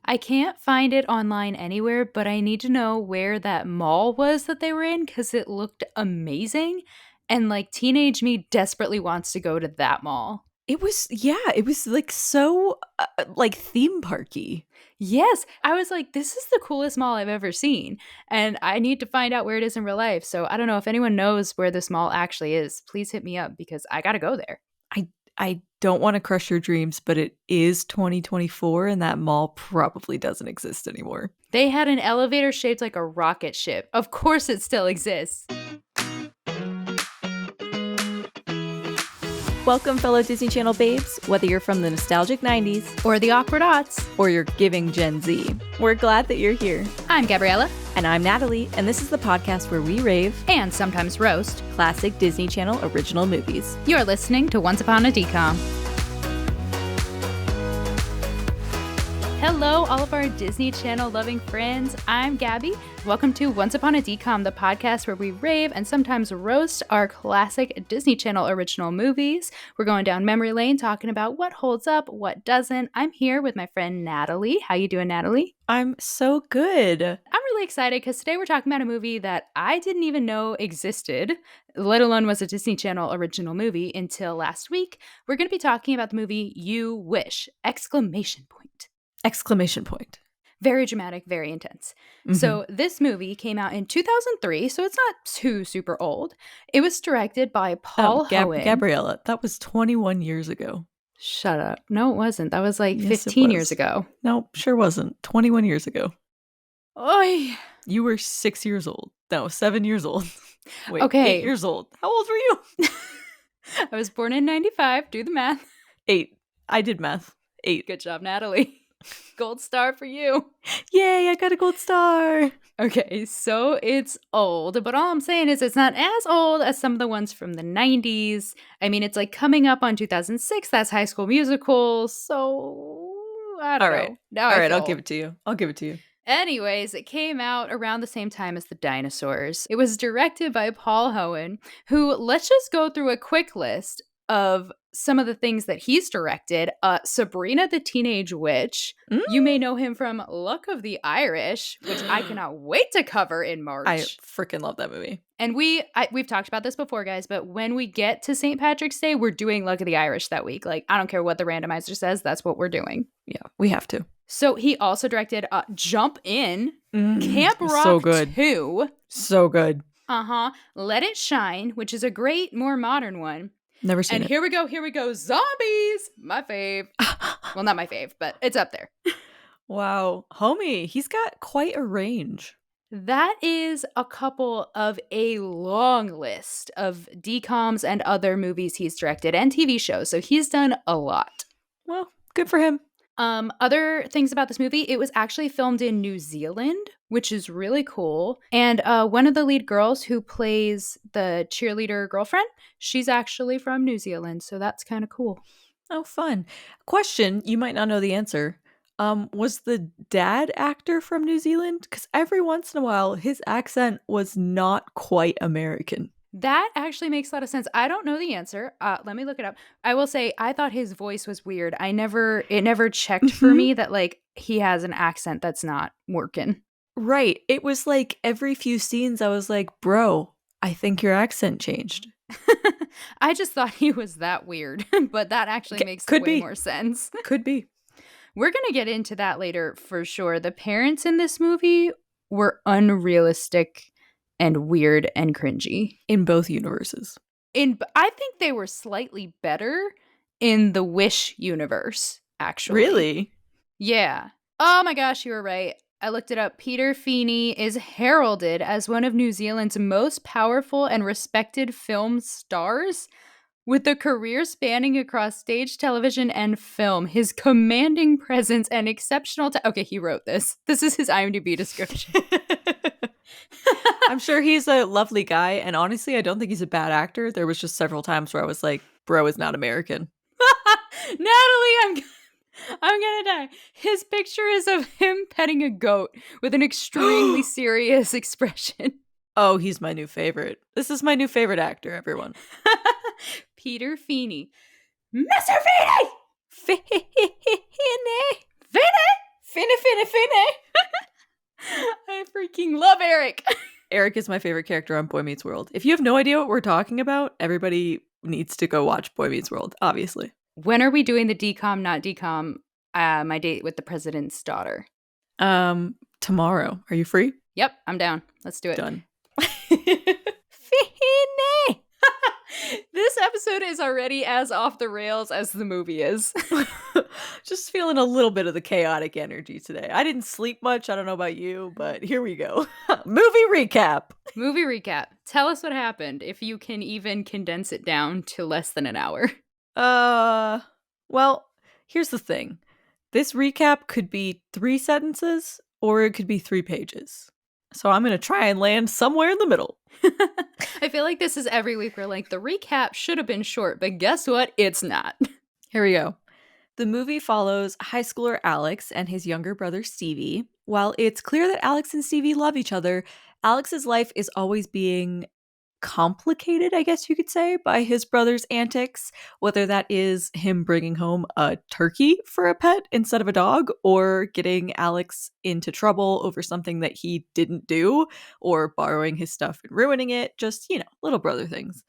I can't find it online anywhere, but I need to know where that mall was that they were in because it looked amazing. And like teenage me desperately wants to go to that mall. It was like so like theme parky. Yes, I was like, this is the coolest mall I've ever seen. And I need to find out where it is in real life. So I don't know if anyone knows where this mall actually is. Please hit me up because I got to go there. I don't want to crush your dreams, but it is 2024 and that mall probably doesn't exist anymore. They had an elevator shaped like a rocket ship. Of course it still exists. Welcome, fellow Disney Channel babes, whether you're from the nostalgic 90s Or the awkward aughts. or you're giving Gen Z. We're glad that you're here. I'm Gabriella. And I'm Natalie, and this is the podcast where we rave And sometimes roast classic Disney Channel original movies. You're listening to Once Upon a DCOM. Hello, all of our Disney Channel loving friends. I'm Gabby. Welcome to Once Upon a DCOM, the podcast where we rave and sometimes roast our classic Disney Channel original movies. We're going down memory lane, talking about what holds up, what doesn't. I'm here with my friend Natalie. How you doing, Natalie? I'm so good. I'm really excited because today we're talking about a movie that I didn't even know existed, let alone was a Disney Channel original movie until last week. We're going to be talking about the movie You Wish! Exclamation point. Exclamation point. Very dramatic, very intense. Mm-hmm. So this movie came out in 2003, so it's not too super old. It was directed by Paul Hoen. Gabriella, that was 21 years ago. Shut up. No, it wasn't. That was like Yes, 15 years ago. No, sure wasn't. 21 years ago. Oy. You were 6 years old. No, 7 years old. Wait, Okay. 8 years old. How old were you? I was born in 95. Do the math. 8. I did math. 8. Good job, Natalie. Gold star for you. Yay, I got a gold star. Okay, so it's old, but all I'm saying is it's not as old as some of the ones from the 90s. I mean, it's like coming up on 2006. That's High School Musical. So, I don't know. Now All right, I'll give it to you. Anyways, it came out around the same time as The Dinosaurs. It was directed by Paul Hoen, who, let's just go through a quick list of some of the things that he's directed. Sabrina the Teenage Witch. You may know him from Luck of the Irish, which I cannot wait to cover in March. I freaking love that movie. And we've talked about this before, guys, but when we get to St. Patrick's Day, we're doing Luck of the Irish that week. Like, I don't care what the randomizer says, that's what we're doing. Yeah, we have to. So he also directed Jump In, Camp Rock so good. 2. So good. Let It Shine, which is a great, more modern one. Never seen it. And here we go, Zombies! My fave. Well, not my fave, but it's up there. Wow. Homie, he's got quite a range. That is a couple of a long list of DCOMs and other movies he's directed and TV shows, so he's done a lot. Well, good for him. Other things about this movie, it was actually filmed in New Zealand, which is really cool. And one of the lead girls who plays the cheerleader girlfriend, she's actually from New Zealand. So that's kind of cool. Oh, fun. Question, you might not know the answer. Was the dad actor from New Zealand? Because every once in a while, his accent was not quite American. That actually makes a lot of sense. I don't know the answer. Let me look it up. I will say I thought his voice was weird. It never checked for me that like he has an accent that's not working. Right. It was like every few scenes I was like, bro, I think your accent changed. I just thought he was that weird, but that actually makes way more sense. Could be. We're going to get into that later for sure. The parents in this movie were unrealistic and weird and cringy. In both universes. I think they were slightly better in the Wish universe, actually. Really? Yeah. Oh my gosh, you were right. I looked it up. Peter Feeney is heralded as one of New Zealand's most powerful and respected film stars. With a career spanning across stage, television, and film, his commanding presence and exceptional okay, he wrote this. This is his IMDb description. I'm sure he's a lovely guy, and honestly, I don't think he's a bad actor. There was just several times where I was like, bro is not American. Natalie, I'm gonna die. His picture is of him petting a goat with an extremely serious expression. Oh, he's my new favorite. This is my new favorite actor, everyone. Peter Feeney. Mr. Feeney! Feeney! Finna, finna, finna. I freaking love Eric. Eric is my favorite character on Boy Meets World. If you have no idea what we're talking about, everybody needs to go watch Boy Meets World, obviously. When are we doing the DCOM, not DCOM, my date with the president's daughter? Tomorrow. Are you free? Yep, I'm down. Let's do it. Done. Finny. This episode is already as off the rails as the movie is. Just feeling a little bit of the chaotic energy today. I didn't sleep much. I don't know about you, but here we go. Movie recap. Movie recap. Tell us what happened, if you can even condense it down to less than an hour. Well, here's the thing. This recap could be 3 sentences or it could be 3 pages. So I'm going to try and land somewhere in the middle. I feel like this is every week where, like, the recap should have been short, but guess what? It's not. Here we go. The movie follows high schooler Alex and his younger brother Stevie. While it's clear that Alex and Stevie love each other, Alex's life is always being complicated, I guess you could say, by his brother's antics, whether that is him bringing home a turkey for a pet instead of a dog, or getting Alex into trouble over something that he didn't do, or borrowing his stuff and ruining it, just, little brother things.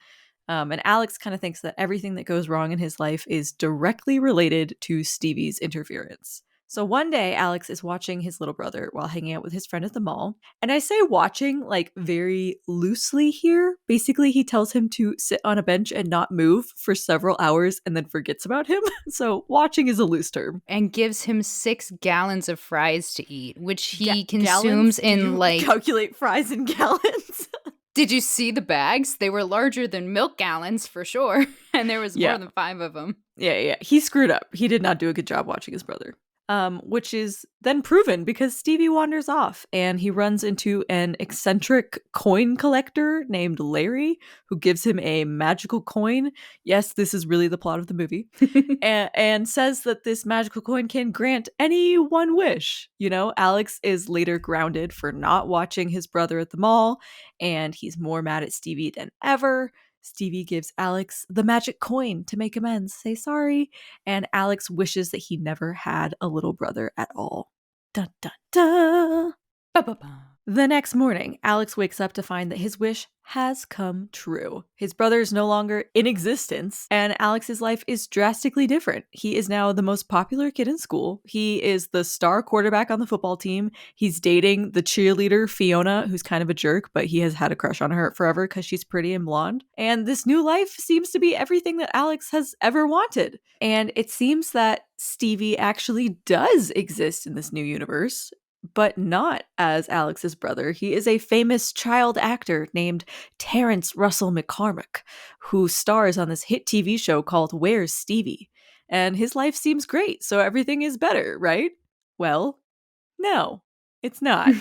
And Alex kind of thinks that everything that goes wrong in his life is directly related to Stevie's interference. So one day, Alex is watching his little brother while hanging out with his friend at the mall. And I say watching, like, very loosely here. Basically, he tells him to sit on a bench and not move for several hours and then forgets about him. So watching is a loose term. And gives him 6 gallons of fries to eat, which he Gallons? consumes in, You like... calculate fries in gallons? Did you see the bags? They were larger than milk gallons for sure. And there was more than 5 of them. Yeah. He screwed up. He did not do a good job watching his brother. Which is then proven because Stevie wanders off and he runs into an eccentric coin collector named Larry, who gives him a magical coin. Yes, this is really the plot of the movie. and says that this magical coin can grant any one wish. Alex is later grounded for not watching his brother at the mall, and he's more mad at Stevie than ever. Stevie gives Alex the magic coin to make amends, say sorry, and Alex wishes that he never had a little brother at all. Dun dun dun! Ba-ba-ba. The next morning, Alex wakes up to find that his wish has come true. His brother is no longer in existence, and Alex's life is drastically different. He is now the most popular kid in school. He is the star quarterback on the football team. He's dating the cheerleader, Fiona, who's kind of a jerk, but he has had a crush on her forever because she's pretty and blonde. And this new life seems to be everything that Alex has ever wanted. And it seems that Stevie actually does exist in this new universe, but not as Alex's brother. He is a famous child actor named Terrence Russell McCormick, who stars on this hit TV show called Where's Stevie? And his life seems great, so everything is better, right? Well, no, it's not.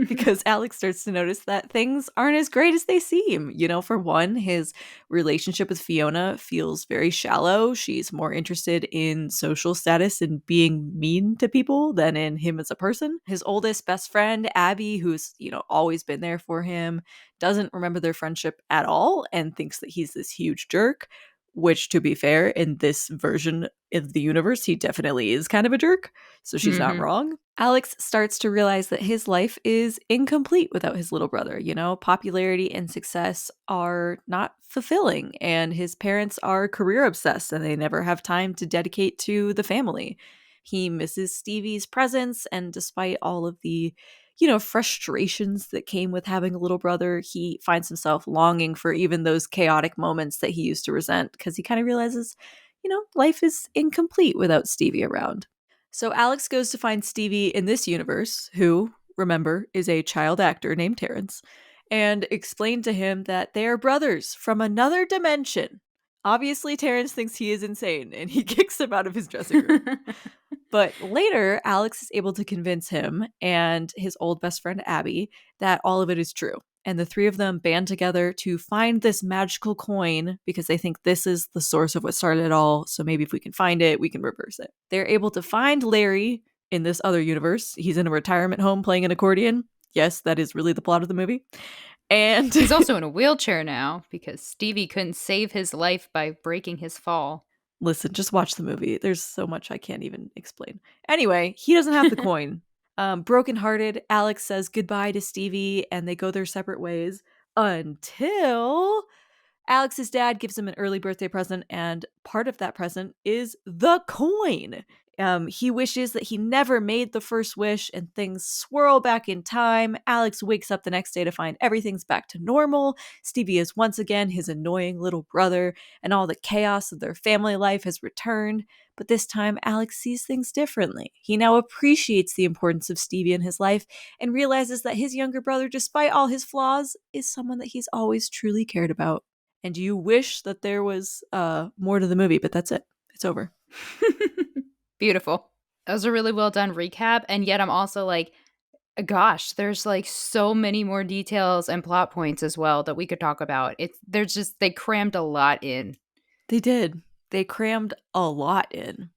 Because Alex starts to notice that things aren't as great as they seem. For one, his relationship with Fiona feels very shallow. She's more interested in social status and being mean to people than in him as a person. His oldest best friend, Abby, who's, always been there for him, doesn't remember their friendship at all and thinks that he's this huge jerk. Which, to be fair, in this version of the universe, he definitely is kind of a jerk. So she's not wrong. Alex starts to realize that his life is incomplete without his little brother. Popularity and success are not fulfilling. And his parents are career obsessed and they never have time to dedicate to the family. He misses Stevie's presence. And despite all of the frustrations that came with having a little brother, he finds himself longing for even those chaotic moments that he used to resent because he kind of realizes, life is incomplete without Stevie around. So Alex goes to find Stevie in this universe, who, remember, is a child actor named Terrence, and explain to him that they are brothers from another dimension. Obviously, Terrence thinks he is insane, and he kicks him out of his dressing room. But later, Alex is able to convince him and his old best friend, Abby, that all of it is true. And the 3 of them band together to find this magical coin because they think this is the source of what started it all. So maybe if we can find it, we can reverse it. They're able to find Larry in this other universe. He's in a retirement home playing an accordion. Yes, that is really the plot of the movie. And he's also in a wheelchair now because Stevie couldn't save his life by breaking his fall. Listen, just watch the movie. There's so much I can't even explain. Anyway, he doesn't have the coin. Brokenhearted, Alex says goodbye to Stevie and they go their separate ways until Alex's dad gives him an early birthday present, and part of that present is the coin. He wishes that he never made the first wish, and things swirl back in time. Alex wakes up the next day to find everything's back to normal. Stevie is once again his annoying little brother, and all the chaos of their family life has returned. But this time, Alex sees things differently. He now appreciates the importance of Stevie in his life and realizes that his younger brother, despite all his flaws, is someone that he's always truly cared about. And you wish that there was more to the movie, but that's it. It's over. Beautiful. That was a really well done recap. And yet I'm also like, gosh, there's like so many more details and plot points as well that we could talk about. They crammed a lot in. They did. They crammed a lot in.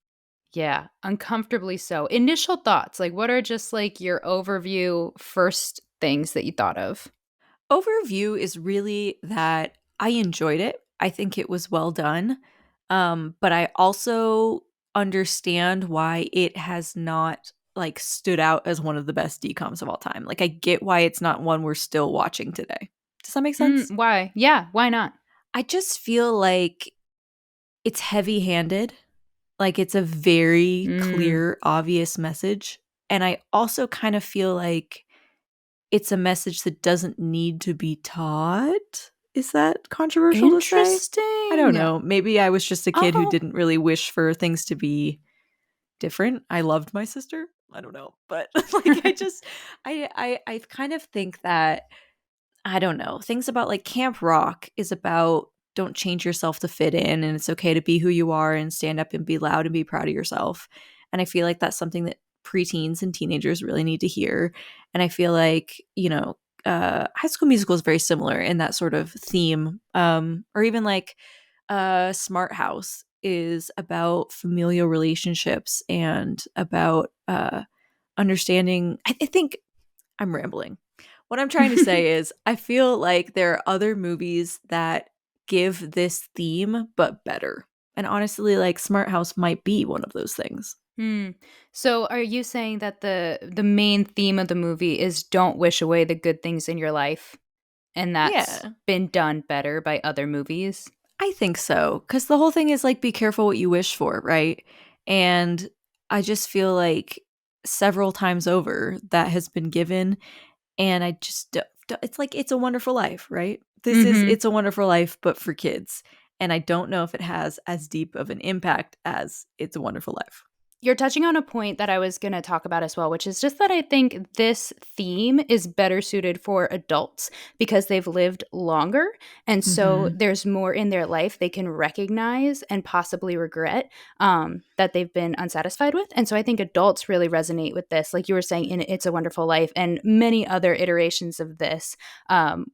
Yeah, uncomfortably so. Initial thoughts, like what are just like your overview first things that you thought of? Overview is really that I enjoyed it. I think it was well done. But I also understand why it has not like stood out as one of the best DCOMs of all time. Like I get why it's not one we're still watching today. Does that make sense? Why? Yeah, why not? I just feel like it's heavy-handed. Like it's a very clear, obvious message. And I also kind of feel like it's a message that doesn't need to be taught. Is that controversial to say? Interesting. I don't know. Maybe I was just a kid who didn't really wish for things to be different. I loved my sister. I don't know. But like I kind of think that, I don't know, things about like Camp Rock is about don't change yourself to fit in, and it's okay to be who you are and stand up and be loud and be proud of yourself. And I feel like that's something that preteens and teenagers really need to hear. And I feel like, High School Musical is very similar in that sort of theme. Or even like Smart House is about familial relationships and about understanding. I think I'm rambling. What I'm trying to say is I feel like there are other movies that give this theme but better. And honestly, like Smart House might be one of those things. So are you saying that the main theme of the movie is don't wish away the good things in your life, and that's Yeah, been done better by other movies? I think so. Because the whole thing is like be careful what you wish for, right? And I just feel like several times over that has been given. And I just, it's like It's a Wonderful Life, right? This is Mhm. It's a Wonderful Life, but for kids. And I don't know if it has as deep of an impact as It's a Wonderful Life. You're touching on a point that I was going to talk about as well, which is just that I think this theme is better suited for adults because they've lived longer. And so Mm-hmm. there's more in their life they can recognize and possibly regret that they've been unsatisfied with. And so I think adults really resonate with this, like you were saying in It's a Wonderful Life and many other iterations of this,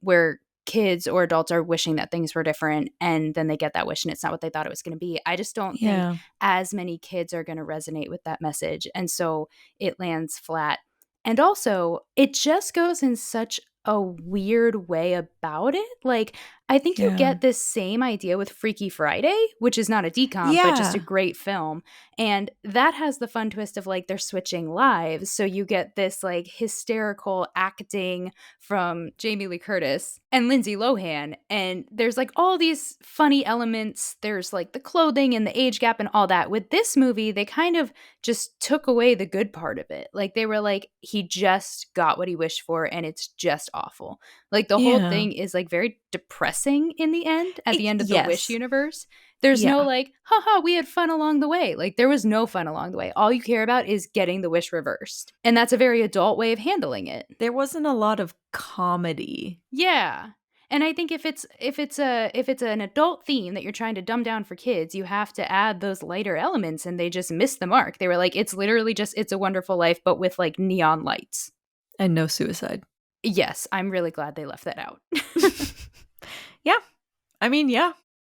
where kids or adults are wishing that things were different and then they get that wish and it's not what they thought it was going to be. I just don't think Yeah. as many kids are going to resonate with that message. And so it lands flat. And also, it just goes in such a weird way about it. Like, I think you Yeah. get this same idea with Freaky Friday, which is not a decom, but just a Yeah. great film. And that has the fun twist of like they're switching lives. So you get this like hysterical acting from Jamie Lee Curtis and Lindsay Lohan. And there's like all these funny elements. There's like the clothing and the age gap and all that. With this movie, they kind of just took away the good part of it. Like they were like, he just got what he wished for and it's just awful. Like the whole Yeah. thing is like very depressing in the end, at the end of the Wish Yes. universe. There's no Yeah. like, haha, we had fun along the way. Like there was no fun along the way. All you care about is getting the wish reversed. And that's a very adult way of handling it. There wasn't a lot of comedy. Yeah. And I think if it's an adult theme that you're trying to dumb down for kids, you have to add those lighter elements and they just missed the mark. They were like, it's literally just It's a Wonderful Life, but with like neon lights. And no suicide. Yes, I'm really glad they left that out. Yeah. I mean, yeah.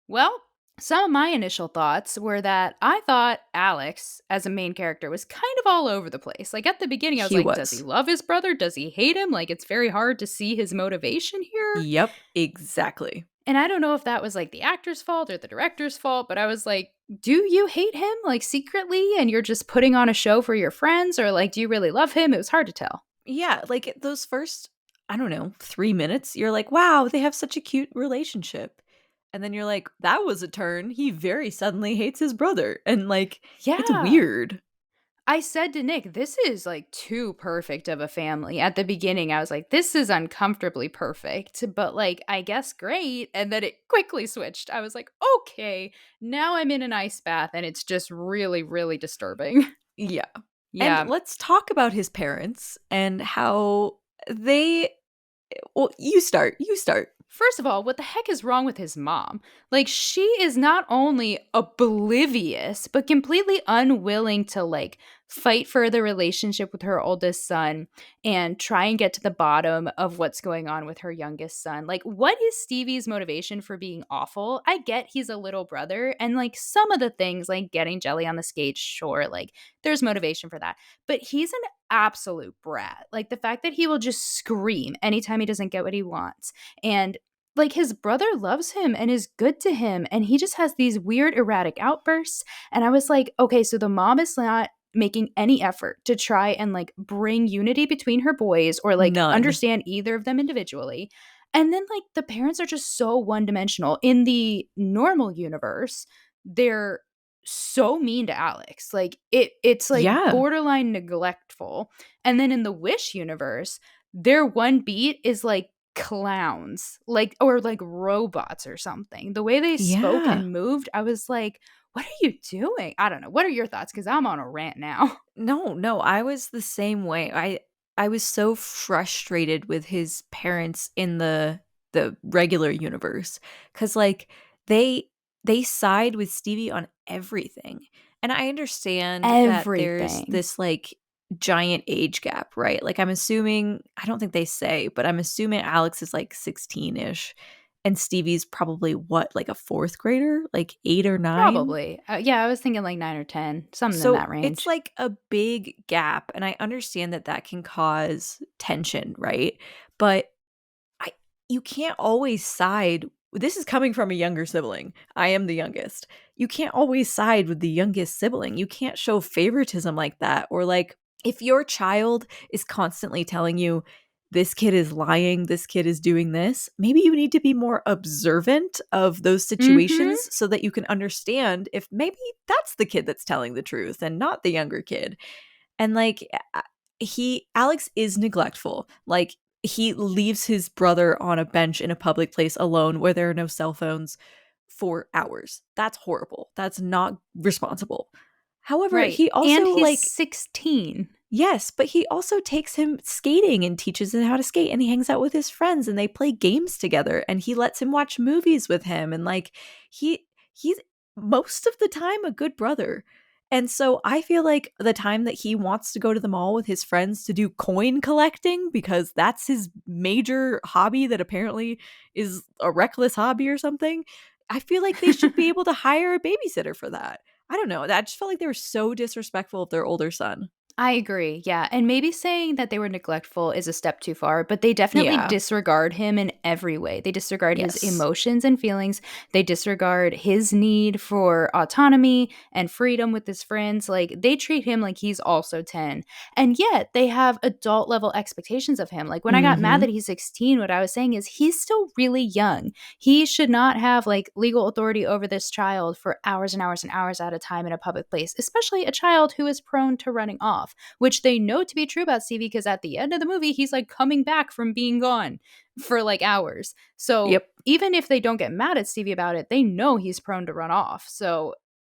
Well, some of my initial thoughts were that I thought Alex, as a main character, was kind of all over the place. Like at the beginning, I was He like, does he was. love his brother? Does he hate him? Like it's very hard to see his motivation here. Yep. Exactly. And I don't know if that was like the actor's fault or the director's fault, but I was like, do you hate him like secretly and you're just putting on a show for your friends, or like do you really love him? It was hard to tell. Yeah, like those first, I don't know, 3 minutes, you're like, wow, they have such a cute relationship. And then you're like, that was a turn. He very suddenly hates his brother. And like, it's Yeah. weird. I said to Nick, this is like too perfect of a family. At the beginning, I was like, this is uncomfortably perfect, but like, I guess great. And then it quickly switched. I was like, okay, now I'm in an ice bath and it's just really, really disturbing. Yeah. And Yeah. let's talk about his parents and how they, well, you start. You start. First of all, what the heck is wrong with his mom? Like, she is not only oblivious, but completely unwilling to, like, fight for the relationship with her oldest son and try and get to the bottom of what's going on with her youngest son. Like, what is Stevie's motivation for being awful? I get he's a little brother, and, like, some of the things, like getting jelly on the skates, sure, like, there's motivation for that. But he's an absolute brat. Like, the fact that he will just scream anytime he doesn't get what he wants. And like his brother loves him and is good to him, and he just has these weird erratic outbursts. And I was like, okay, so the mom is not making any effort to try and like bring unity between her boys or like None. understand either of them individually. And then like the parents are just so one-dimensional. In the normal universe, they're so mean to Alex. Like it's like Yeah. borderline neglectful. And then in the Wish universe, their one beat is like clowns, like, or like robots or something. The way they spoke Yeah. and moved, I was like, what are you doing? I don't know. What are your thoughts? Because I'm on a rant now. No, no, I was the same way. I was so frustrated with his parents in the regular universe cuz like they they side with Stevie on everything. And I understand that there's Everything. this like giant age gap, right? Like I'm assuming, I don't think they say, but I'm assuming Alex is like 16ish and Stevie's probably what, like a 4th grader, like 8 or 9? Probably. Yeah, I was thinking like 9 or 10, something in So that it's range. like a big gap, and I understand that that can cause tension, right? But I you can't always side. This is coming from a younger sibling. I am the youngest. You can't always side with the youngest sibling. You can't show favoritism like that. Or like if your child is constantly telling you this kid is lying, this kid is doing this, maybe you need to be more observant of those Mm-hmm. situations so that you can understand if maybe that's the kid that's telling the truth and not the younger kid. And like he Alex is neglectful. Like he leaves his brother on a bench in a public place alone where there are no cell phones for hours. That's horrible. That's not responsible. However, Right. he And also he's like, 16. yes, but he also takes him skating and teaches him how to skate and he hangs out with his friends and they play games together and he lets him watch movies with him and like he's most of the time a good brother. And so I feel like the time that he wants to go to the mall with his friends to do coin collecting because that's his major hobby that apparently is a reckless hobby or something, I feel like they should be able to hire a babysitter for that. I don't know. I just felt like they were so disrespectful of their older son. I agree. Yeah. And maybe saying that they were neglectful is a step too far, but they definitely Yeah. disregard him in every way. They disregard his Yes. emotions and feelings. They disregard his need for autonomy and freedom with his friends. Like they treat him like he's also 10. And yet they have adult level expectations of him. Like when I got mad Mhm. that he's 16, what I was saying is he's still really young. He should not have like legal authority over this child for hours and hours and hours at a time in a public place, especially a child who is prone to running off, which they know to be true about Stevie because at the end of the movie, he's like coming back from being gone for like hours. So Yep. even if they don't get mad at Stevie about it, they know he's prone to run off. So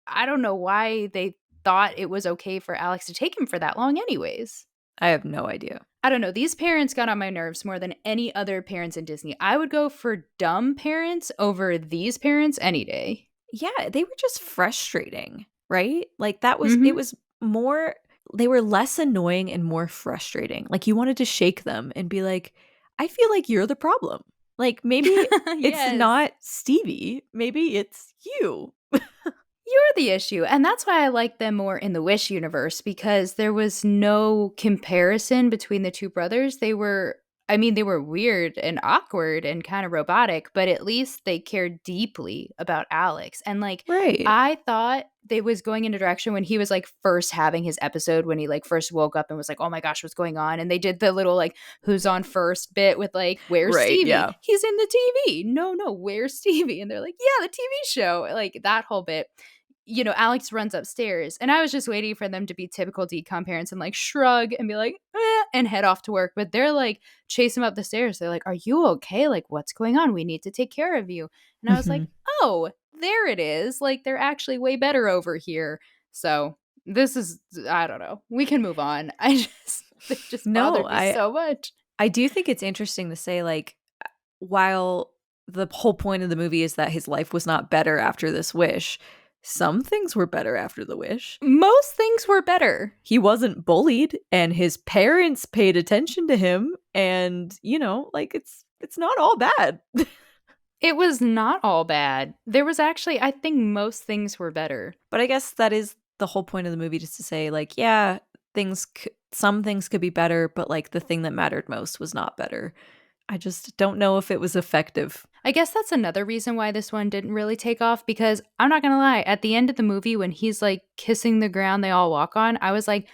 I don't know why they thought it was okay for Alex to take him for that long, anyways. I have no idea. I don't know. These parents got on my nerves more than any other parents in Disney. I would go for dumb parents over these parents any day. Yeah, they were just frustrating, right? Like that was it Mm was more, they were less annoying and more frustrating. Like you wanted to shake them and be like, "I feel like you're the problem." Like maybe hmm. it's Yes. not Stevie, maybe it's you. You're the issue. And that's why I like them more in the Wish universe because there was no comparison between the two brothers. They were I mean, they were weird and awkward and kind of robotic, but at least they cared deeply about Alex. And like, Right. I thought they was going in a direction when he was like first having his episode, when he like first woke up and was like, oh my gosh, what's going on? And they did the little like, who's on first bit with like, where's Right, Stevie? yeah. He's in the TV. No, where's Stevie? And they're like, yeah, the TV show. Like that whole bit. Alex runs upstairs, and I was just waiting for them to be typical DCOM parents and like shrug and be like, and head off to work. But they're like, chase him up the stairs. They're like, are you okay? Like, what's going on? We need to take care of you. And I was like, Mhm. oh, there it is. Like, they're actually way better over here. So this is, I don't know. We can move on. They just No, bothered me so much. I do think it's interesting to say, like, while the whole point of the movie is that his life was not better after this wish, some things were better after the wish. Most things were better. He wasn't bullied, and his parents paid attention to him, and like it's not all bad. It was not all bad. There was actually, I think most things were better. But I guess that is the whole point of the movie, just to say, like, yeah, some things could be better, but like the thing that mattered most was not better. I just don't know if it was effective. I guess that's another reason why this one didn't really take off, because I'm not going to lie, at the end of the movie when he's like kissing the ground they all walk on, I was like,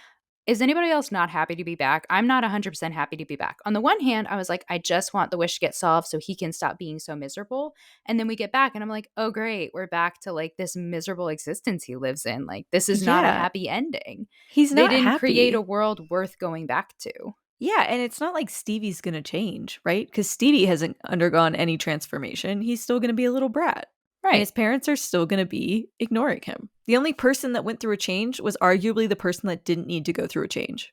is anybody else not happy to be back? I'm not 100% happy to be back. On the one hand, I was like, I just want the wish to get solved so he can stop being so miserable. And then we get back and I'm like, oh, great. We're back to like this miserable existence he lives in. Like, this is not a Yeah. happy ending. He's They not didn't create happy. a world worth going back to. Yeah, and it's not like Stevie's going to change, right? Because Stevie hasn't undergone any transformation. He's still going to be a little brat. And his parents are still going to be ignoring him. The only person that went through a change was arguably the person that didn't need to go through a change.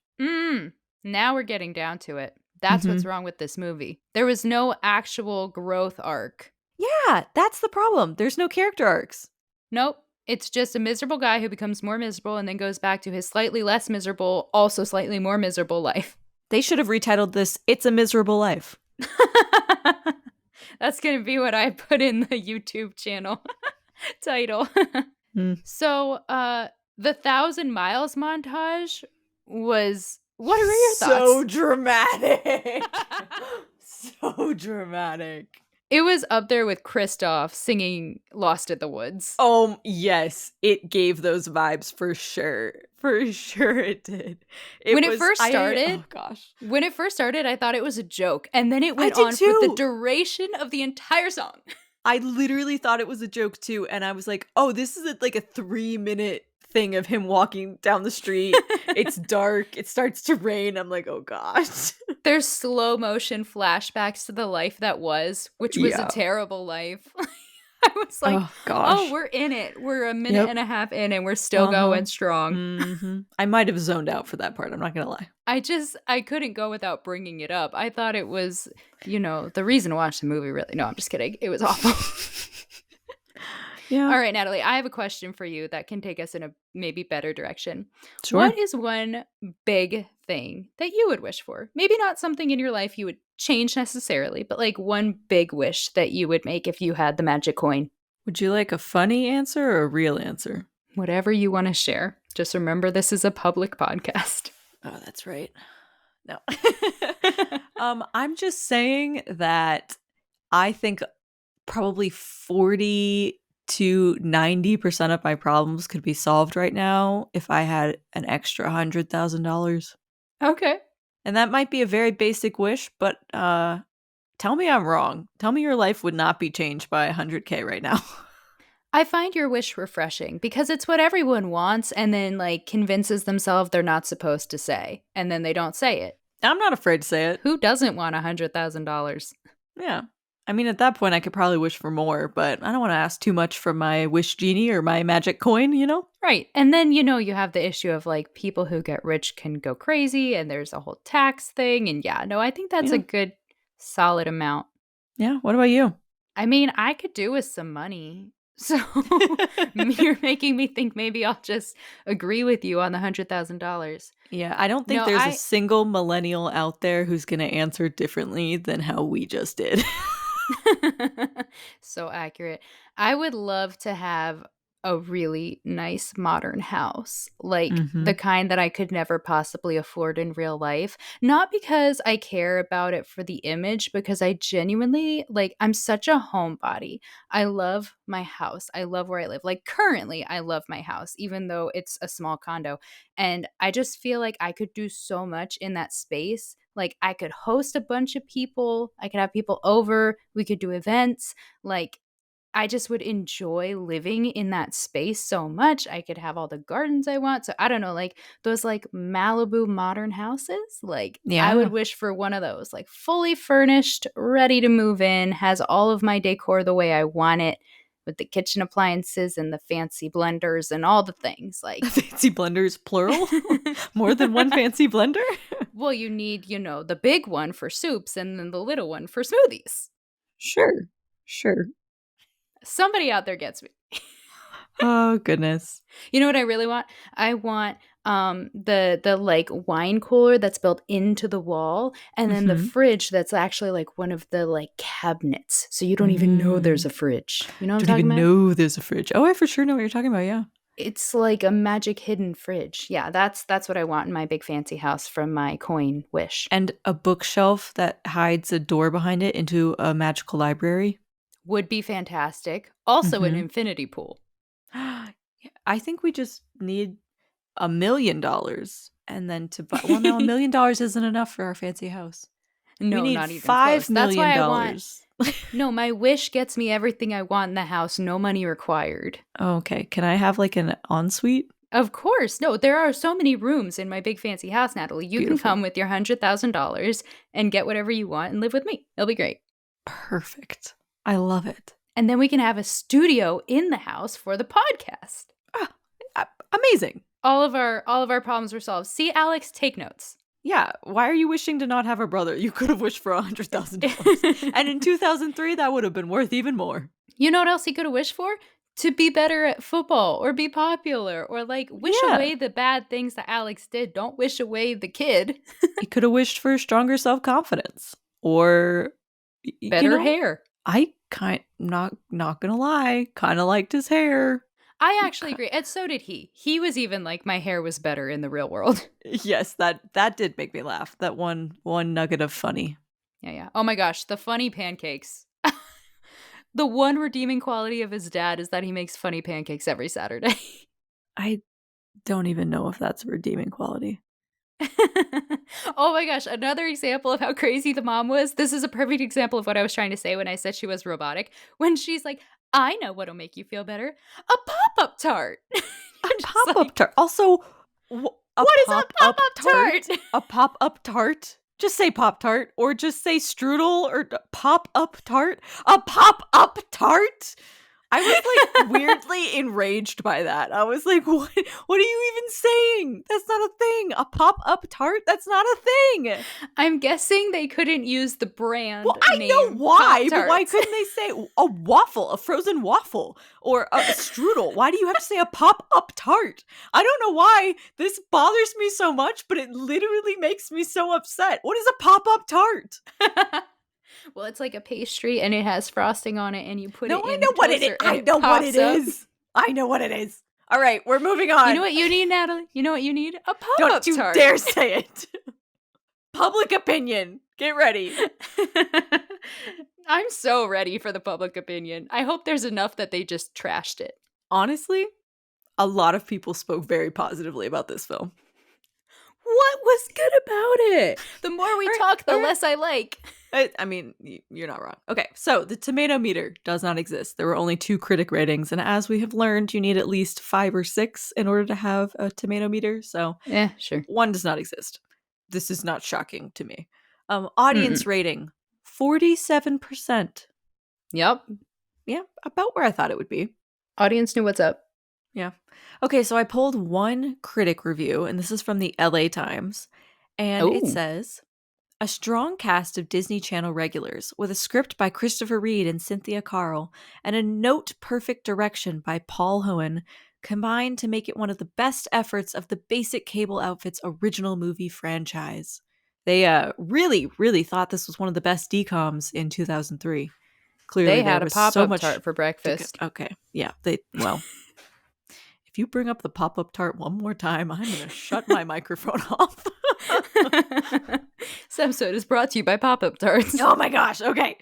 Now we're getting down to it. That's what's wrong with this movie. There was no actual growth arc. Yeah, that's the problem. There's no character arcs. Nope. It's just a miserable guy who becomes more miserable and then goes back to his slightly less miserable, also slightly more miserable life. They should have retitled this, It's a Miserable Life. That's going to be what I put in the YouTube channel title. So, the 1,000 Miles montage was, what are your thoughts? So dramatic. So dramatic. It was up there with Kristoff singing Lost in the Woods. Yes, it gave those vibes for sure. For sure it did. When it first started, I thought it was a joke. And then it went on for the duration of the entire song. I literally thought it was a joke too. And I was like, oh, this is like a 3-minute thing of him walking down the street. It's dark. It starts to rain. I'm like, oh gosh. There's slow motion flashbacks to the life that was, which was a terrible life. I was like, oh, we're in it. We're a minute and a half in and we're still going strong. I might have zoned out for that part. I'm not going to lie. I couldn't go without bringing it up. I thought it was, the reason to watch the movie, really. No, I'm just kidding. It was awful. Yeah. All right, Natalie, I have a question for you that can take us in a maybe better direction. Sure. What is one big thing that you would wish for? Maybe not something in your life you would change necessarily, but like one big wish that you would make if you had the magic coin. Would you like a funny answer or a real answer? Whatever you want to share. Just remember, this is a public podcast. Oh, that's right. No. I'm just saying that I think probably 40 to 90% of my problems could be solved right now if I had an extra $100,000. Okay. And that might be a very basic wish, but tell me I'm wrong. Tell me your life would not be changed by $100K right now. I find your wish refreshing because it's what everyone wants and then like convinces themselves they're not supposed to say. And then they don't say it. I'm not afraid to say it. Who doesn't want $100,000? Yeah. I mean, at that point, I could probably wish for more, but I don't want to ask too much from my wish genie or my magic coin, Right. And then, you have the issue of like people who get rich can go crazy and there's a whole tax thing. And I think that's a good solid amount. Yeah. What about you? I mean, I could do with some money. So you're making me think maybe I'll just agree with you on the $100,000. Yeah, I don't think there's a single millennial out there who's going to answer differently than how we just did. So accurate. I would love to have a really nice modern house, like Mm-hmm. the kind that I could never possibly afford in real life. Not because I care about it for the image, because I genuinely, like, I'm such a homebody. I love my house. I love where I live. Like, currently, I love my house, even though it's a small condo. And I just feel like I could do so much in that space. Like, I could host a bunch of people, I could have people over, we could do events. Like, I just would enjoy living in that space so much. I could have all the gardens I want. So I don't know, like those like Malibu modern houses, like I would Yeah. wish for one of those, like fully furnished, ready to move in, has all of my decor the way I want it, with the kitchen appliances and the fancy blenders and all the things. Like Fancy blenders, plural? More than one fancy blender? well, you need, the big one for soups and then the little one for smoothies. Sure. Sure. Somebody out there gets me. Oh, goodness. You know what I really want? I want the like wine cooler that's built into the wall, and then the Mm-hmm. fridge that's actually like one of the like cabinets. So you don't even know there's Mm. a fridge. You know what I'm Don't talking even about? know there's a fridge. Oh, I for sure know what you're talking about, yeah. It's like a magic hidden fridge. Yeah, that's what I want in my big fancy house from my coin wish. And a bookshelf that hides a door behind it into a magical library. Would be fantastic. Also an Mm-hmm. infinity pool. I think we just need $1 million and then to buy. Well, no, $1 million isn't enough for our fancy house. We No, need not even five close. That's million why I want. dollars. No, my wish gets me everything I want in the house, no money required. Okay, can I have like an ensuite? Of course. No, there are so many rooms in my big fancy house, Natalie. You can Beautiful. come with your $100,000 and get whatever you want and live with me. It'll be great. Perfect. I love it. And then we can have a studio in the house for the podcast. Ah, amazing. All of our problems were solved. See, Alex, take notes. Yeah, why are you wishing to not have a brother? You could have wished for $100,000. And in 2003, that would have been worth even more. You know what else he could have wished for? To be better at football or be popular or like wish Yeah. away the bad things that Alex did. Don't wish away the kid. He could have wished for stronger self-confidence or Better hair. I not gonna lie, kind of liked his hair. I actually agree. And so did he. He was even like, my hair was better in the real world. Yes, that did make me laugh. That one nugget of funny. Yeah. Oh my gosh, the funny pancakes. The one redeeming quality of his dad is that he makes funny pancakes every Saturday. I don't even know if that's a redeeming quality. Oh my gosh, another example of how crazy the mom was. This is a perfect example of what I was trying to say when I said she was robotic. When she's like, I know what'll make you feel better. A pop-up tart. A pop-up tart. Also, what is a pop-up tart? A pop-up tart? Just say Pop-Tart or just say strudel or pop-up tart. A pop-up tart? I was like weirdly enraged by that. I was like, what are you even saying? That's not a thing. A pop-up tart? That's not a thing. I'm guessing they couldn't use the brand. Well, I know why, but why Pop-Tarts. couldn't they say a waffle, a frozen waffle, or a strudel? Why do you have to say a pop-up tart? I don't know why this bothers me so much, but it literally makes me so upset. What is a pop-up tart? Well, it's like a pastry and it has frosting on it and you put it in I know what it is. I know what it is. I know what it is. All right, we're moving on. You know what you need, Natalie? You know what you need? A pop-up Don't you tart. dare say it. Public opinion. Get ready. I'm so ready for the public opinion. I hope there's enough that they just trashed it. Honestly, a lot of people spoke very positively about this film. What was good about it? The more we talk, the less I like. I mean, you're not wrong. Okay, so the tomato meter does not exist. There were only 2 critic ratings, and as we have learned, you need at least 5 or 6 in order to have a tomato meter, so Yeah, sure. 1 does not exist. This is not shocking to me. Audience rating, 47%. Yep. Yeah, about where I thought it would be. Audience knew what's up. Yeah. Okay, so I pulled one critic review, and this is from the LA Times, and it says, a strong cast of Disney Channel regulars with a script by Christopher Reed and Cynthia Carl and a note-perfect direction by Paul Hohen combined to make it one of the best efforts of the basic cable outfit's original movie franchise. They really, really thought this was one of the best DCOMs in 2003. Clearly, they had a pop-up tart for breakfast. Okay, yeah, if you bring up the pop-up tart one more time, I'm going to shut my microphone off. This episode is brought to you by pop-up tarts. Oh my gosh. Okay.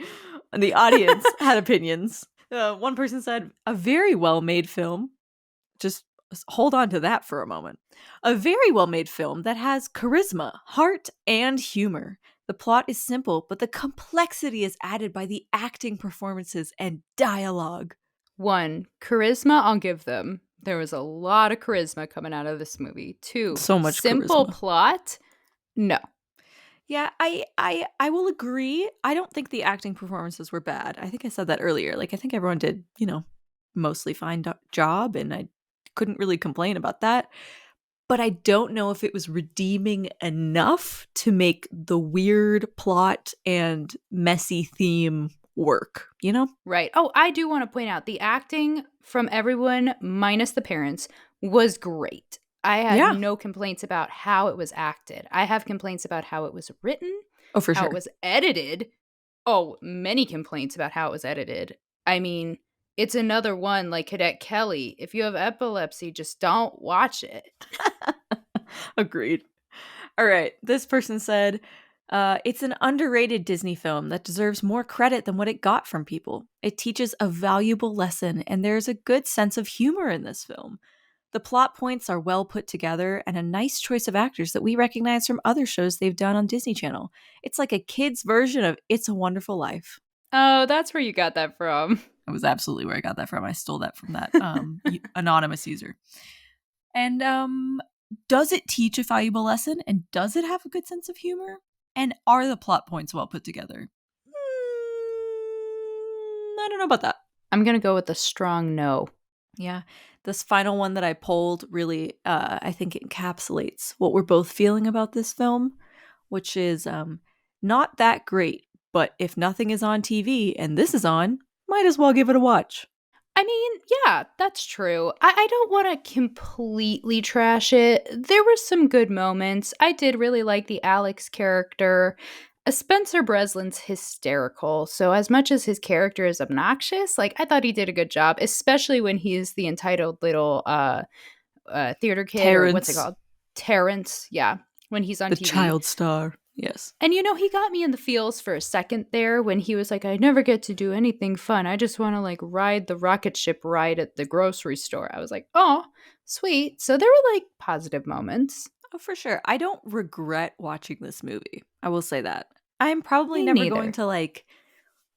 And the audience had opinions. One person said, a very well-made film. Just hold on to that for a moment. A very well-made film that has charisma, heart, and humor. The plot is simple, but the complexity is added by the acting performances and dialogue. 1, charisma, I'll give them. There was a lot of charisma coming out of this movie. 2, So much simple charisma. plot, no. Yeah, I will agree. I don't think the acting performances were bad. I think I said that earlier. Like, I think everyone did, mostly fine job, and I couldn't really complain about that. But I don't know if it was redeeming enough to make the weird plot and messy theme work, Right. Oh, I do want to point out the acting from everyone minus the parents was great. I had Yeah. no complaints about how it was acted. I have complaints about how it was written, Oh, for how sure. it was edited. Oh, many complaints about how it was edited. I mean, it's another one like Cadet Kelly. If you have epilepsy, just don't watch it. Agreed. All right. This person said, it's an underrated Disney film that deserves more credit than what it got from people. It teaches a valuable lesson, and there's a good sense of humor in this film. The plot points are well put together and a nice choice of actors that we recognize from other shows they've done on Disney Channel. It's like a kid's version of It's a Wonderful Life. Oh, that's where you got that from. That was absolutely where I got that from. I stole that from that anonymous user. And does it teach a valuable lesson? And does it have a good sense of humor? And are the plot points well put together? I don't know about that. I'm going to go with a strong no. Yeah. This final one that I polled really, I think, encapsulates what we're both feeling about this film, which is not that great, but if nothing is on TV and this is on, might as well give it a watch. I mean, yeah, that's true. I don't want to completely trash it. There were some good moments. I did really like the Alex character. Spencer Breslin's hysterical. So as much as his character is obnoxious, like I thought he did a good job, especially when he's the entitled little theater kid or what's it Terrence. called? Terrence. Yeah, when he's on The TV. child star. Yes. And he got me in the feels for a second there when he was like, I never get to do anything fun. I just want to like ride the rocket ship ride at the grocery store. I was like, oh, sweet. So there were like positive moments. Oh, for sure. I don't regret watching this movie. I will say that. I'm probably Me never neither. going to like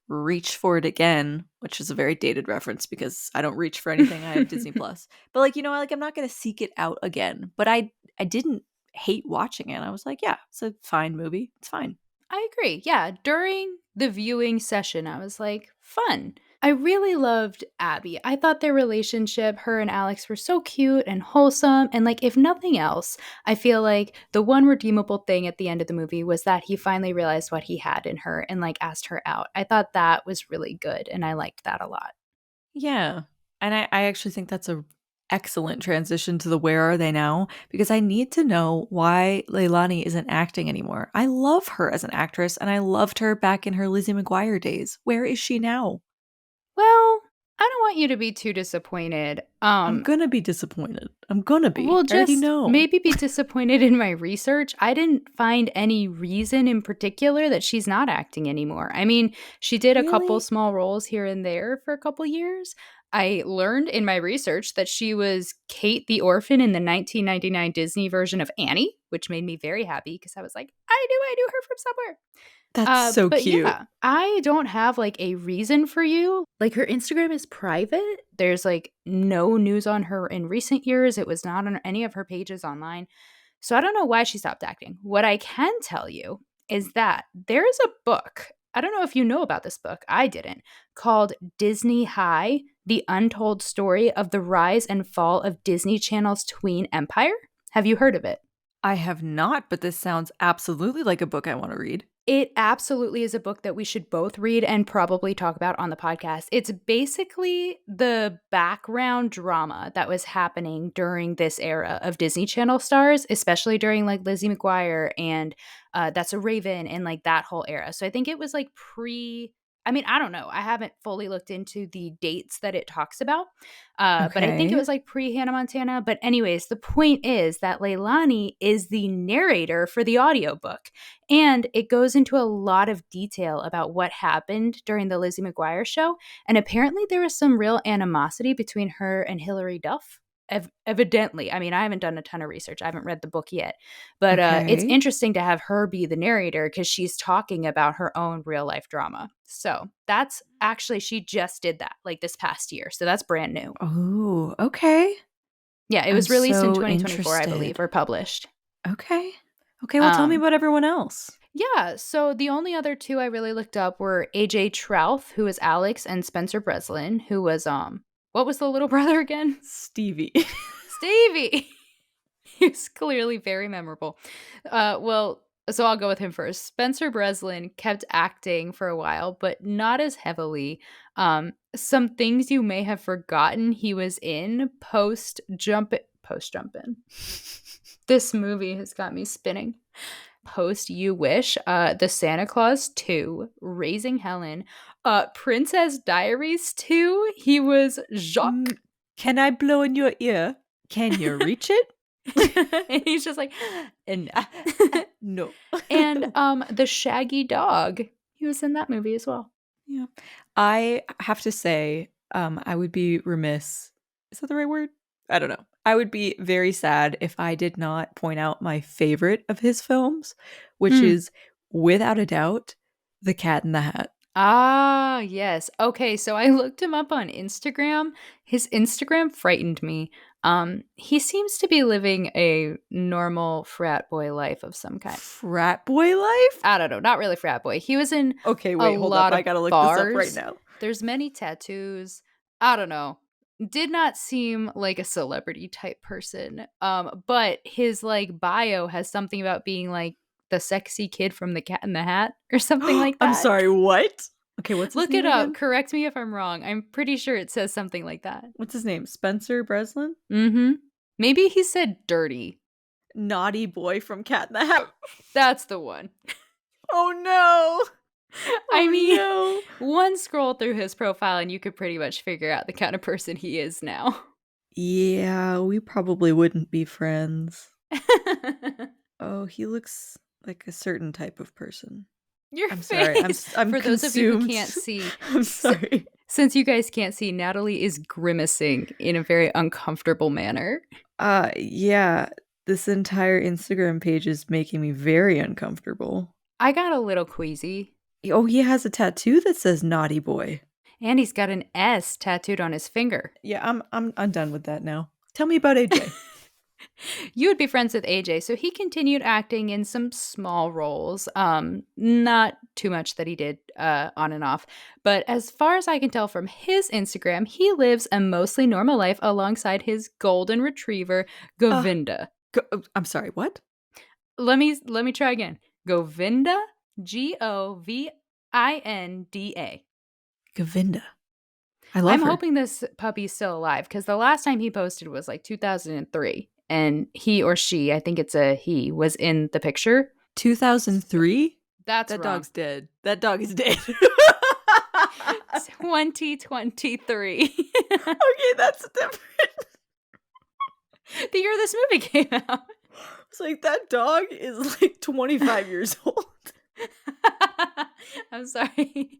reach for it again, which is a very dated reference because I don't reach for anything. I have Disney Plus. But like, I'm not going to seek it out again. But I didn't hate watching it. I was like, yeah, it's a fine movie. It's fine. I agree. Yeah. During the viewing session, I was like, fun. I really loved Abby. I thought their relationship, her and Alex, were so cute and wholesome. And, like, if nothing else, I feel like the one redeemable thing at the end of the movie was that he finally realized what he had in her and, like, asked her out. I thought that was really good. And I liked that a lot. Yeah. And I actually think that's a excellent transition to the Where Are They Now? Because I need to know why Leilani isn't acting anymore. I love her as an actress, and I loved her back in her Lizzie McGuire days. Where is she now? Well, I don't want you to be too disappointed. I'm gonna be disappointed. I'm gonna be. Well, I already just know. maybe be disappointed in my research. I didn't find any reason in particular that she's not acting anymore. I mean, she did a couple Really? small roles here and there for a couple years. I learned in my research that she was Kate the orphan in the 1999 Disney version of Annie, which made me very happy because I was like, I knew her from somewhere. That's so But cute. yeah, I don't have like a reason for you. Like her Instagram is private. There's like no news on her in recent years. It was not on any of her pages online. So I don't know why she stopped acting. What I can tell you is that there is a book. I don't know if you know about this book. I didn't. Called Disney High: The Untold Story of the Rise and Fall of Disney Channel's Tween Empire. Have you heard of it? I have not, but this sounds absolutely like a book I want to read. It absolutely is a book that we should both read and probably talk about on the podcast. It's basically the background drama that was happening during this era of Disney Channel stars, especially during like Lizzie McGuire and That's a Raven and like that whole era. So I think it was like pre I mean, I don't know. I haven't fully looked into the dates that it talks about, but I think it Okay. was like pre Hannah Montana. But, anyways, the point is that Leilani is the narrator for the audiobook. And it goes into a lot of detail about what happened during the Lizzie McGuire show. And apparently, there was some real animosity between her and Hilary Duff. Evidently, I mean, I haven't done a ton of research. I haven't read the book yet, but it's Okay. interesting to have her be the narrator because she's talking about her own real life drama. So that's actually, she just did that like this past year. So that's brand new. Oh, okay. Yeah, it I'm was released in so 2024, I interested. believe, or published. Okay. Okay, well, tell me Um, about everyone else. yeah, so the only other two I really looked up were AJ Trouth, who was Alex, and Spencer Breslin, who was what was the little brother again? Stevie. Stevie. He's clearly very memorable. Well, so I'll go with him first. Spencer Breslin kept acting for a while, but not as heavily. Some things you may have forgotten he was in post jumpin'. This movie has got me spinning. Post You Wish, The Santa Claus 2, Raising Helen, Princess Diaries 2. He was Jacques. Can I blow in your ear? Can you reach it? And he's just like, and No. and the Shaggy Dog. He was in that movie as well. Yeah. I have to say, I would be remiss. Is that the right word? I don't know. I would be very sad if I did not point out my favorite of his films, which Mm. is without a doubt The Cat in the Hat. Ah, yes. Okay, so I looked him up on Instagram. His Instagram frightened me. He seems to be living a normal frat boy life of some kind. Frat boy life? I don't know, not really frat boy. He was in Okay, a wait, hold up. lot I of gotta look this up right bars. now. There's many tattoos. I don't know. Did not seem like a celebrity type person. But his like bio has something about being like the sexy kid from The Cat in the Hat or something like I'm that. sorry, what? Okay, what's his Look it name up. again? Correct me if I'm wrong. I'm pretty sure it says something like that. What's his name? Spencer Breslin? Mm-hmm. Maybe he said dirty. Naughty boy from Cat in the Hat. That's the one. Oh no. I Oh mean, no. one scroll through his profile and you could pretty much figure out the kind of person he is now. Yeah, we probably wouldn't be friends. Oh, he looks like a certain type of person. Your I'm sorry. face. I'm For those of you who consumed. can't see, I'm sorry. since you guys can't see, Natalie is grimacing in a very uncomfortable manner. Yeah, this entire Instagram page is making me very uncomfortable. I got a little queasy. Oh, he has a tattoo that says naughty boy. And he's got an S tattooed on his finger. Yeah, I'm done with that now. Tell me about AJ. You would be friends with AJ, so he continued acting in some small roles. Not too much that he did on and off. But as far as I can tell from his Instagram, he lives a mostly normal life alongside his golden retriever, Uh, Govinda. I'm sorry, what? Let me try again. Govinda, Govinda. Govinda. I love I'm her. hoping this puppy's still alive because the last time he posted was like 2003. And he or she, I think it's a he, was in the picture. 2003? That's That wrong. dog's dead. That dog is dead. 2023. Okay, that's different. The year this movie came out. It's like that dog is like 25 years old. I'm sorry.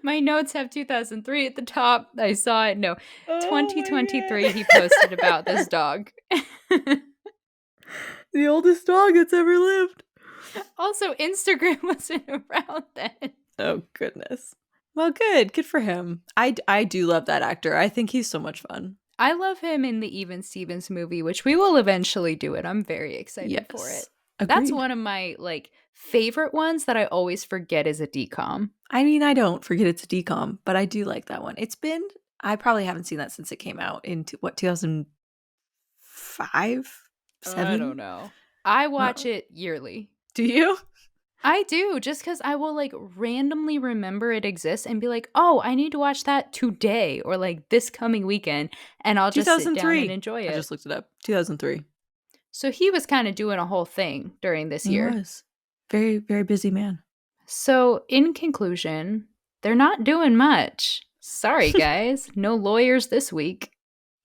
My notes have 2003 at the top. I saw it. No, Oh 2023 my he God. posted about this dog. The oldest dog that's ever lived. Also, Instagram wasn't around then. Oh goodness. Well, good for him. I do love that actor. I think he's so much fun. I love him in the Even Stevens movie, which we will eventually do it. I'm very excited for it. Yes. That's Agreed. one of my like favorite ones that I always forget is a DCOM. I mean, I don't forget it's a DCOM, but I do like that one. I probably haven't seen that since it came out in 2005, 7? I don't know. I watch it yearly. Do you? I do, just because I will like randomly remember it exists and be like, oh, I need to watch that today or like this coming weekend. And I'll just sit down and enjoy it. I just looked it up. 2003. So he was kind of doing a whole thing during this He year. was. Very, very busy man. So, in conclusion, they're not doing much. Sorry, guys. No lawyers this week.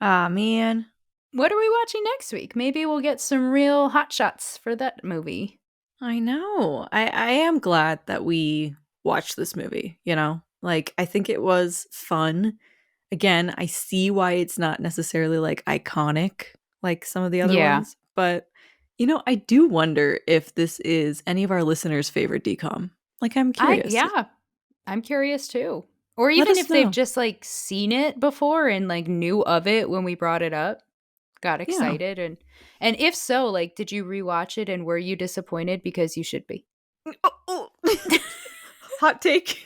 Ah, man. What are we watching next week? Maybe we'll get some real hot shots for that movie. I know. I am glad that we watched this movie, you know? Like, I think it was fun. Again, I see why it's not necessarily like iconic like some of the other ones. But, you know, I do wonder if this is any of our listeners' favorite DCOM. Like, I'm curious. I'm curious too. Or Let even us if know. they've just like seen it before and like knew of it when we brought it up, got excited. And if so, like, did you rewatch it and were you disappointed? Because you should be. Oh. Hot take.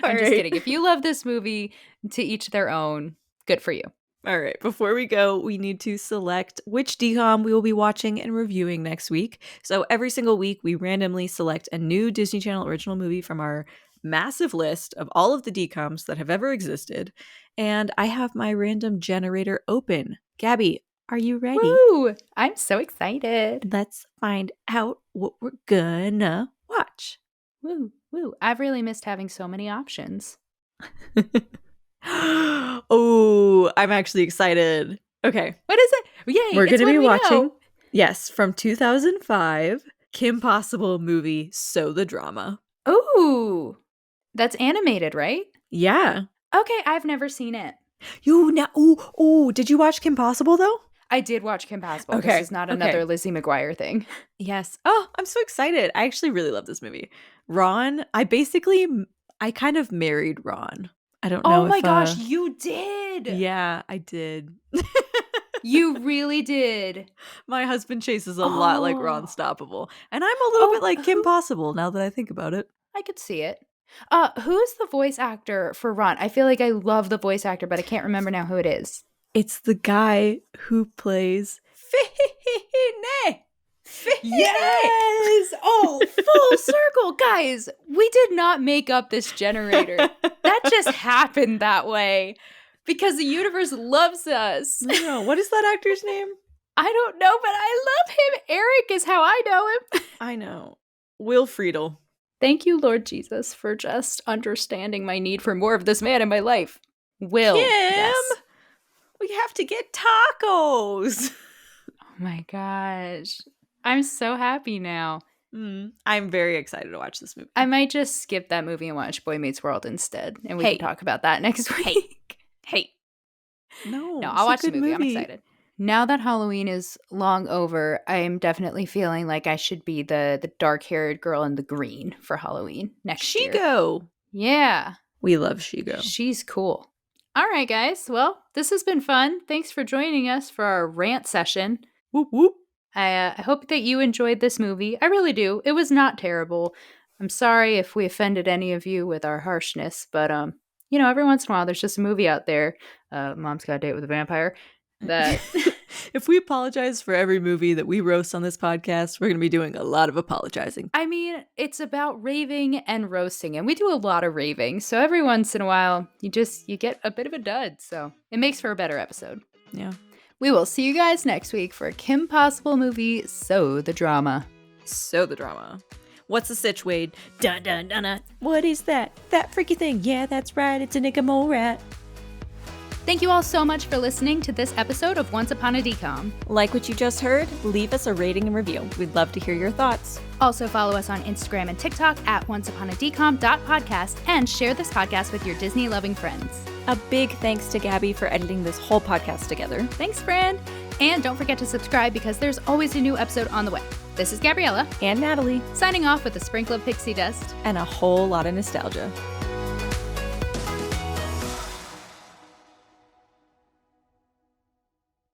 I'm just kidding. If you love this movie, to each their own, good for you. All right, before we go, we need to select which DCOM we will be watching and reviewing next week. So every single week, we randomly select a new Disney Channel original movie from our massive list of all of the DCOMs that have ever existed. And I have my random generator open. Gabby, are you ready? Woo! I'm so excited. Let's find out what we're gonna watch. Woo, woo. I've really missed having so many options. Oh, I'm actually excited. Okay. What is it? Yay! We're going to be watching, know. yes, from 2005, Kim Possible movie, So the Drama. Ooh, that's animated, right? Yeah. Okay, I've never seen it. Did you watch Kim Possible though? I did watch Kim Possible. Okay, This is not another Lizzie McGuire thing. Yes. Oh, I'm so excited. I actually really love this movie. Ron, I kind of married Ron. I don't know. Oh my gosh, you did. Yeah, I did. You really did. My husband chases a lot like Ron Stoppable. And I'm a little bit like Kim Possible now that I think about it. I could see it. Who's the voice actor for Ron? I feel like I love the voice actor, but I can't remember now who it is. It's the guy who plays Finny. Yes! Oh, full circle. Guys, we did not make up this generator. That just happened that way because the universe loves us. No, what is that actor's name? I don't know, but I love him. Eric is how I know him. I know. Will Friedle. Thank you, Lord Jesus, for just understanding my need for more of this man in my life. Will. Kim, yes. we have to get tacos. Oh my gosh. I'm so happy now. I'm very excited to watch this movie. I might just skip that movie and watch Boy Meets World instead, and we can talk about that next week. Hey. No, I'll watch the movie. I'm excited. Now that Halloween is long over, I'm definitely feeling like I should be the dark-haired girl in the green for Halloween next year. Shigo. Yeah. We love Shigo. She's cool. All right, guys. Well, this has been fun. Thanks for joining us for our rant session. Whoop, whoop. I hope that you enjoyed this movie. I really do. It was not terrible. I'm sorry if we offended any of you with our harshness, but you know, every once in a while there's just a movie out there. Mom's Got a Date with a Vampire. That if we apologize for every movie that we roast on this podcast, we're going to be doing a lot of apologizing. I mean, it's about raving and roasting, and we do a lot of raving. So every once in a while, you get a bit of a dud. So it makes for a better episode. Yeah. We will see you guys next week for a Kim Possible movie, So the Drama. So the Drama. What's the sitch, Wade? Dun dun dun dun. What is that? That freaky thing. Yeah, that's right. It's a nigga mole rat. Thank you all so much for listening to this episode of Once Upon a DCOM. Like what you just heard? Leave us a rating and review. We'd love to hear your thoughts. Also follow us on Instagram and TikTok at onceuponadcom.podcast and share this podcast with your Disney-loving friends. A big thanks to Gabby for editing this whole podcast together. Thanks, friend. And don't forget to subscribe because there's always a new episode on the way. This is Gabriella. And Natalie. Signing off with a sprinkle of pixie dust. And a whole lot of nostalgia.